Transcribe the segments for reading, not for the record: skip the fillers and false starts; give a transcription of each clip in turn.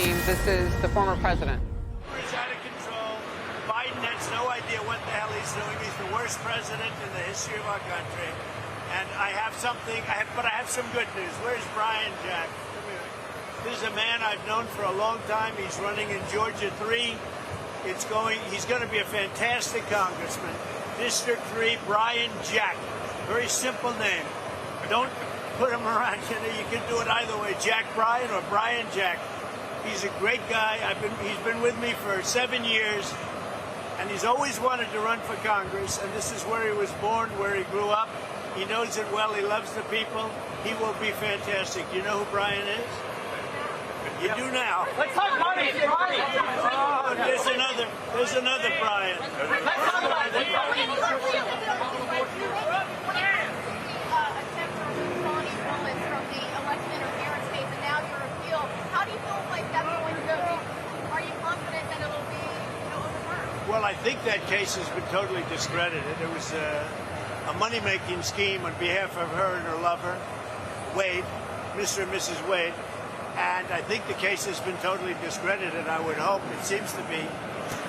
team. This is the former president. It's out of control. Biden has no idea what the hell he's doing. He's the worst president in the history of our country. And I have some good news. Where's Brian Jack? Come here. This is a man I've known for a long time. He's running in Georgia 3. He's going to be a fantastic congressman. District 3, Brian Jack. Very simple name. Don't put him around. You can do it either way, Jack Bryan or Brian Jack. He's a great guy. He's been with me for 7 years, and he's always wanted to run for Congress, and this is where he was born, where he grew up. He knows it well. He loves the people. He will be fantastic. You know who Brian is? You do now. Let's talk money. Oh, there's another Brian. Let's talk about it. Fani Willis from the election interference case, and now your appeal. How do you feel like that's going to go? Are you confident that it'll be overturned? Well, I think that case has been totally discredited. It was a money-making scheme on behalf of her and her lover, Wade, Mr. and Mrs. Wade. And I think the case has been totally discredited, I would hope. It seems to be.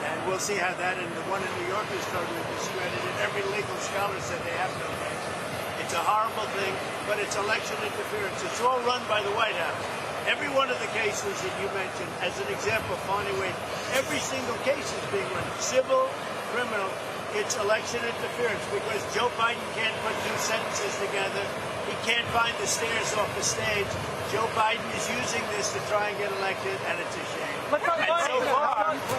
And we'll see how that, and the one in New York is totally discredited. Every legal scholar said they have no case. It's a horrible thing, but it's election interference. It's all run by the White House. Every one of the cases that you mentioned, as an example, Fani Willis, every single case is being run. Civil, criminal, it's election interference because Joe Biden can't put two sentences together. He can't find the stairs off the stage. Joe Biden is using this to try and get elected, and it's a shame. And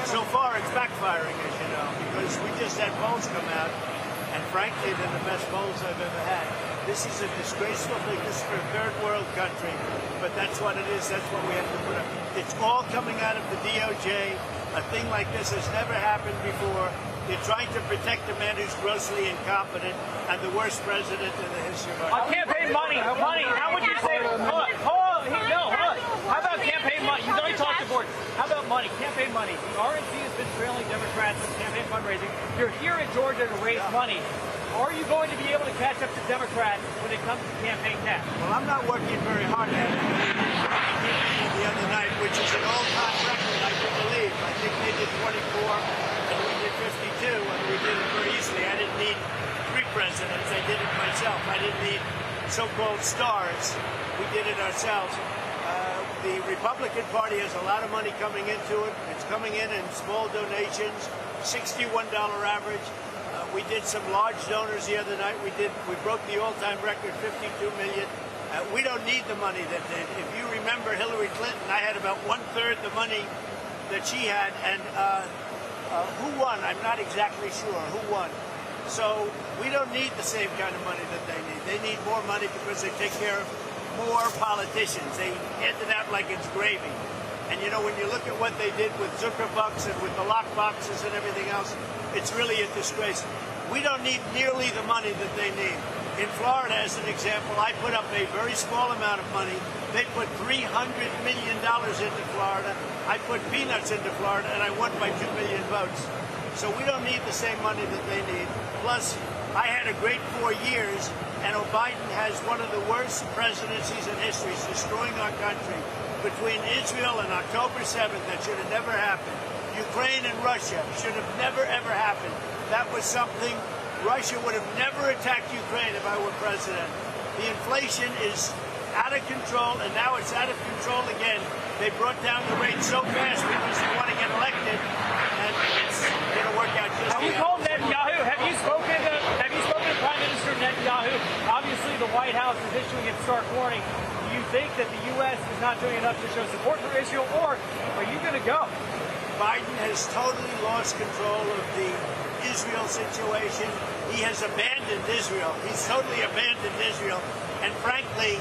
so far, it's backfiring, as you know, because we just had polls come out, and frankly, they're the best polls I've ever had. This is a disgraceful thing. This is for a third world country, but that's what it is. That's what we have to put up. It's all coming out of the DOJ. A thing like this has never happened before. They're trying to protect a man who's grossly incompetent and the worst president in the history of our country. Campaign money. How would you say? Hold on. How about campaign money? You've already talked to board. How about money? Campaign money. The RNC has been trailing Democrats in campaign fundraising. You're here in Georgia to raise money. Are you going to be able to catch up to Democrats when it comes to campaign cash? Well, I'm not working very hard at it. The other night, which is an all-time record, I do believe. I think they did 24, and we did 52, and we did it very easily. I didn't need 3 presidents. I did it myself. I didn't need so-called stars. We did it ourselves. The Republican Party has a lot of money coming into it. It's coming in small donations, $61 average. We did some large donors the other night. We broke the all-time record, $52 million. We don't need the money that they. If you remember Hillary Clinton, I had about 1/3 the money that she had, and who won? I'm not exactly sure who won. So we don't need the same kind of money that they need. They need more money because they take care of more politicians. They hand it out like it's gravy. And you know, when you look at what they did with Zuckerbucks and with the lock boxes and everything else, it's really a disgrace. We don't need nearly the money that they need. In Florida, as an example, I put up a very small amount of money. They put $300 million into Florida. I put peanuts into Florida, and I won by 2 million votes. So we don't need the same money that they need. Plus, I had a great 4 years, and Biden has one of the worst presidencies in history, destroying our country. Between Israel and October 7th, that should have never happened. Ukraine and Russia should have never, ever happened. That was something. Russia would have never attacked Ukraine if I were president. The inflation is out of control, and now it's out of control again. They brought down the rate so fast because they want to get elected, and it's going to work out just Have you called Netanyahu? Have you spoken to Prime Minister Netanyahu? Obviously, the White House is issuing its stark warning. Do you think that the U.S. is not doing enough to show support for Israel, or are you going to go? Biden has totally lost control of the Israel situation. He has abandoned Israel. He's totally abandoned Israel. And frankly,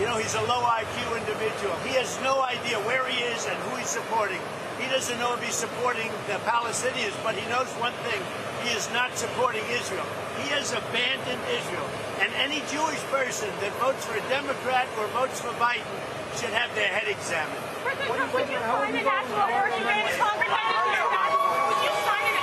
you know, he's a low IQ individual. He has no idea where he is and who he's supporting. He doesn't know if he's supporting the Palestinians, but he knows one thing. He is not supporting Israel. He has abandoned Israel. And any Jewish person that votes for a Democrat or votes for Biden should have their head examined. Would you sign an actual orchestrated comprehensive tax? Would you sign it?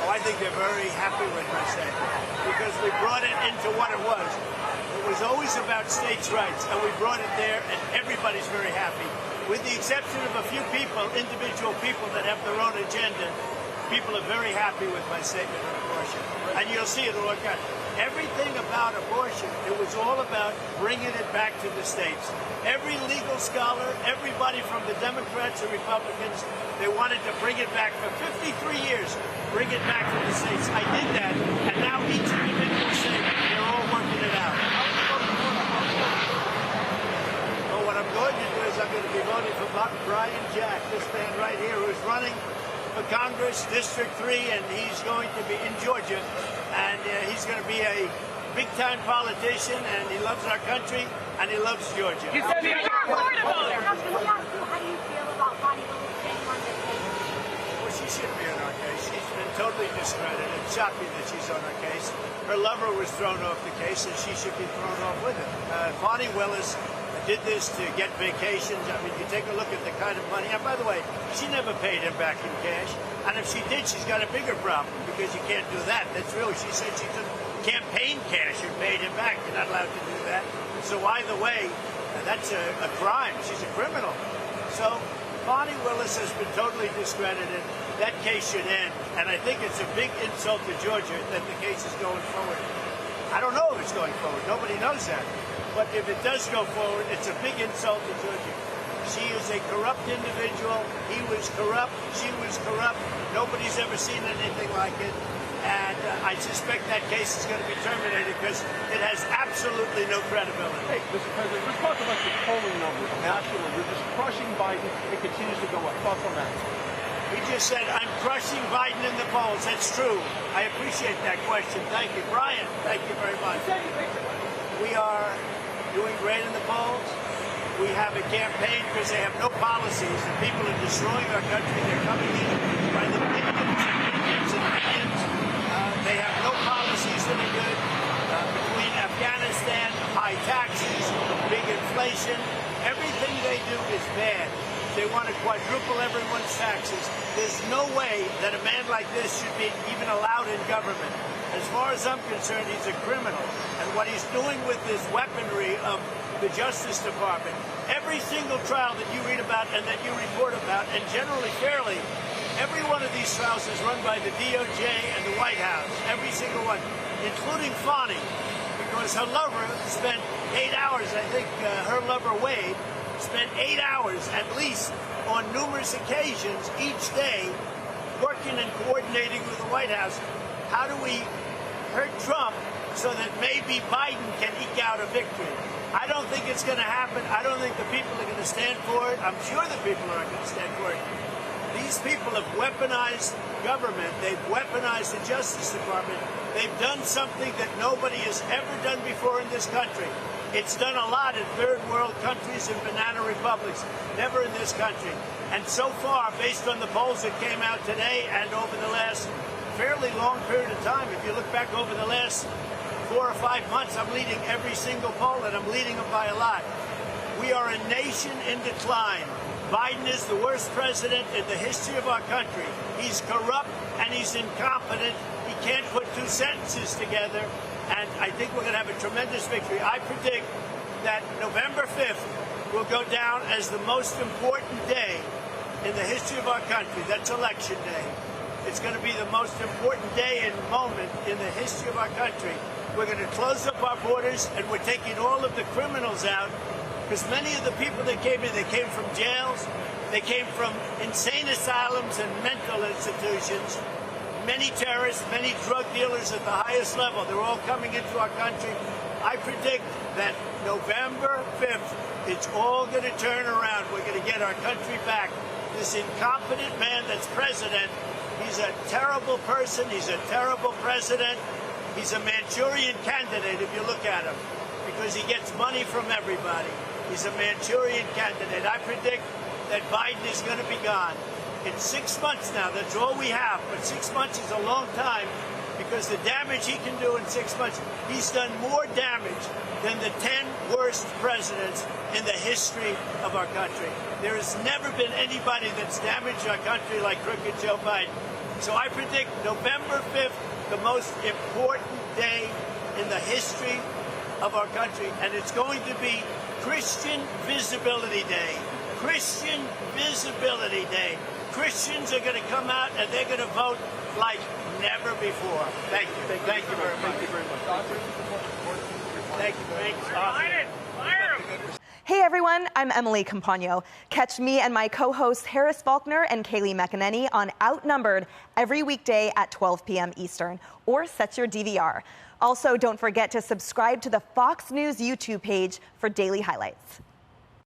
Oh, I think they're very happy with my statement because we brought it into what it was. It was always about states' rights, and we brought it there, and everybody's very happy. With the exception of a few people, individual people that have their own agenda, people are very happy with my statement on abortion. And you'll see it all out. Everything about abortion, it was all about bringing it back to the states. Every legal scholar, everybody from the Democrats and Republicans, they wanted to bring it back for 53 years, bring it back to the states. I did that, and now each individual state, they're all working it out. Well, what I'm going to do is I'm going to be voting for Brian Jack, this man right here, who's running for Congress, District 3, and he's going to be in Georgia, and he's going to be a big-time politician, and he loves our country, and he loves Georgia. You said you're a Florida voter. How do you feel about Fani Willis staying on this case? Well, she shouldn't be on our case. She's been totally discredited. It's shocking that she's on our case. Her lover was thrown off the case, and she should be thrown off with him. Fani Willis did this to get vacations. I mean, you take a look at the kind of money. And by the way, she never paid him back in cash. And if she did, she's got a bigger problem because you can't do that. That's really, she said she took campaign cash and paid him back. You're not allowed to do that. So either way, that's a crime. She's a criminal. So Fani Willis has been totally discredited. That case should end. And I think it's a big insult to Georgia that the case is going forward. I don't know if it's going forward. Nobody knows that. But if it does go forward, it's a big insult to Georgia. She is a corrupt individual. He was corrupt. She was corrupt. Nobody's ever seen anything like it. And I suspect that case is going to be terminated because it has absolutely no credibility. Hey, Mr. President, let's talk about the polling numbers. National, you're just crushing Biden. It continues to go up. Thoughts on that? He just said, I'm crushing Biden in the polls. That's true. I appreciate that question. Thank you. Brian, thank you very much. We are doing great in the polls. We have a campaign because they have no policies and people are destroying our country. They're coming in by the millions and millions and millions. They have no policies that are good. Between Afghanistan, high taxes, big inflation, everything they do is bad. They want to quadruple everyone's taxes. There's no way that a man like this should be even allowed in government. As far as I'm concerned, he's a criminal. And what he's doing with this weaponry of the Justice Department, every single trial that you read about and that you report about, and generally fairly, every one of these trials is run by the DOJ and the White House, every single one, including Fani, because her lover spent 8 hours, I think her lover Wade, spent 8 hours at least on numerous occasions each day working and coordinating with the White House. How do we hurt Trump so that maybe Biden can eke out a victory? I don't think it's going to happen. I don't think the people are going to stand for it. I'm sure the people aren't going to stand for it. These people have weaponized government. They've weaponized the Justice Department. They've done something that nobody has ever done before in this country. It's done a lot in third world countries and banana republics, never in this country. And so far, based on the polls that came out today and over the last fairly long period of time, if you look back over the last 4 or 5 months, I'm leading every single poll, and I'm leading them by a lot. We are a nation in decline. Biden is the worst president in the history of our country. He's corrupt and he's incompetent. He can't put two sentences together. And I think we're going to have a tremendous victory. I predict that November 5th will go down as the most important day in the history of our country. That's Election Day. It's going to be the most important day and moment in the history of our country. We're going to close up our borders, and we're taking all of the criminals out, because many of the people that came in, they came from jails, they came from insane asylums and mental institutions, many terrorists, many drug dealers at the highest level. They're all coming into our country. I predict that November 5th, it's all going to turn around. We're going to get our country back. This incompetent man that's president, he's a terrible person. He's a terrible president. He's a Manchurian candidate, if you look at him, because he gets money from everybody. He's a Manchurian candidate. I predict that Biden is going to be gone. In 6 months now, that's all we have. But 6 months is a long time, because the damage he can do in 6 months, he's done more damage than the 10 worst presidents in the history of our country. There has never been anybody that's damaged our country like crooked Joe Biden. So I predict November 5th, the most important day in the history of our country, and it's going to be Christian Visibility Day. Christian Visibility Day. Christians are going to come out and they're going to vote like never before. Thank you. Thank you very much. Thank you very much. Thank you very much. Fire him! Hey everyone, I'm Emily Campagno. Catch me and my co-hosts Harris Faulkner and Kaylee McEnany on Outnumbered every weekday at 12 p.m. Eastern, or set your DVR. Also, don't forget to subscribe to the Fox News YouTube page for daily highlights.